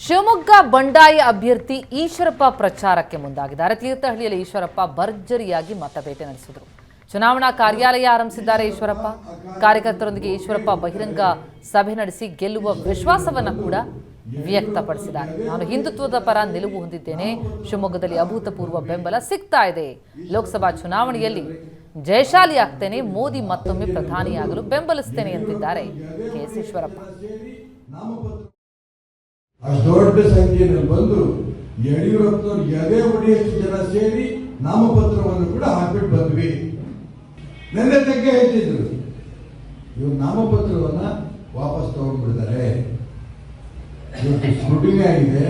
ಶಿವಮೊಗ್ಗ ಬಂಡಾಯ ಅಭ್ಯರ್ಥಿ ಈಶ್ವರಪ್ಪ ಪ್ರಚಾರಕ್ಕೆ ಮುಂದಾಗಿದ್ದಾರೆ. ತೀರ್ಥಹಳ್ಳಿಯಲ್ಲಿ ಈಶ್ವರಪ್ಪ ಭರ್ಜರಿಯಾಗಿ ಮತಬೇಟೆ ನಡೆಸಿದರು. ಚುನಾವಣಾ ಕಾರ್ಯಾಲಯ ಆರಂಭಿಸಿದ್ದಾರೆ ಈಶ್ವರಪ್ಪ. ಕಾರ್ಯಕರ್ತರೊಂದಿಗೆ ಈಶ್ವರಪ್ಪ ಬಹಿರಂಗ ಸಭೆ ನಡೆಸಿ ಗೆಲ್ಲುವ ವಿಶ್ವಾಸವನ್ನು ಕೂಡ ವ್ಯಕ್ತಪಡಿಸಿದ್ದಾರೆ. ನಾನು ಹಿಂದುತ್ವದ ಪರ ನಿಲುವು ಹೊಂದಿದ್ದೇನೆ. ಶಿವಮೊಗ್ಗದಲ್ಲಿ ಅಭೂತಪೂರ್ವ ಬೆಂಬಲ ಸಿಗ್ತಾ ಇದೆ. ಲೋಕಸಭಾ ಚುನಾವಣೆಯಲ್ಲಿ ಜಯಶಾಲಿ ಆಗ್ತೇನೆ. ಮೋದಿ ಮತ್ತೊಮ್ಮೆ ಪ್ರಧಾನಿಯಾಗಲು ಬೆಂಬಲಿಸ್ತೇನೆ ಎಂದಿದ್ದಾರೆ ಕೆಎಸ್ ಈಶ್ವರಪ್ಪ. ಅಷ್ಟು ದೊಡ್ಡ ಸಂಖ್ಯೆಯಲ್ಲಿ ಬಂದು ಯಡಿಯೂರಪ್ಪನವರು ಎದೆ ಹೊಡೆಯಷ್ಟು ಜನ ಸೇರಿ ನಾಮಪತ್ರವನ್ನು ಕೂಡ ಹಾಕ್ಬಿಟ್ಟು ಬಂದ್ವಿ. ನೆನ್ನೆ ತಗ್ಗೆ ಹೇಳ್ತಿದ್ರು, ಇವ್ರು ನಾಮಪತ್ರವನ್ನ ವಾಪಸ್ ತಗೊಂಡ್ಬಿಡ್ತಾರೆ. ಇವತ್ತು ಸ್ಕ್ರೂಟಿನಿ ಆಗಿದೆ.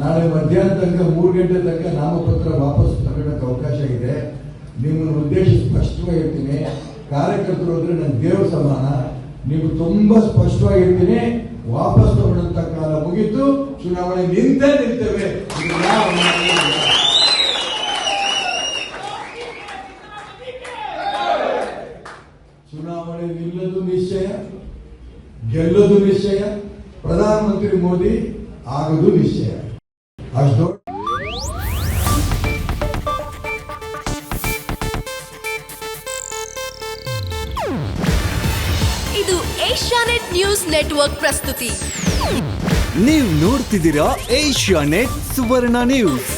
ನಾಳೆ ಮಧ್ಯಾಹ್ನ ತನಕ 3 ಗಂಟೆ ತನಕ ನಾಮಪತ್ರ ವಾಪಸ್ ತಗೊಳ್ಳೋಕೆ ಅವಕಾಶ ಇದೆ. ನಿಮ್ಮನ್ನು ಉದ್ದೇಶ ಸ್ಪಷ್ಟವಾಗಿರ್ತೀನಿ. ಕಾರ್ಯಕರ್ತರು ಅಂದ್ರೆ ನನ್ನ ದೇವ ಸಮಾನ. ನೀವು ತುಂಬಾ ಸ್ಪಷ್ಟವಾಗಿರ್ತೀನಿ. ವಾಪಸ್ ತಗೊಂಡಂತ ಕಾಲ ಮುಗಿತು. ಚುನಾವಣೆ ನಿಲ್ತೇವೆ. ಚುನಾವಣೆ ನಿಲ್ಲದು ನಿಶ್ಚಯ, ಗೆಲ್ಲದು ನಿಶ್ಚಯ. ಪ್ರಧಾನಮಂತ್ರಿ ಮೋದಿ ಆಗೋದು ನಿಶ್ಚಯ. ಅಷ್ಟು ಇದು ಏಷ್ಯಾನೆಟ್ ನ್ಯೂಸ್ ನೆಟ್ವರ್ಕ್ ಪ್ರಸ್ತುತಿ. ನೀವು ನೋಡ್ತಿದ್ದೀರಾ ಏಷ್ಯಾನೆಟ್ ಸುವರ್ಣ ನ್ಯೂಸ್.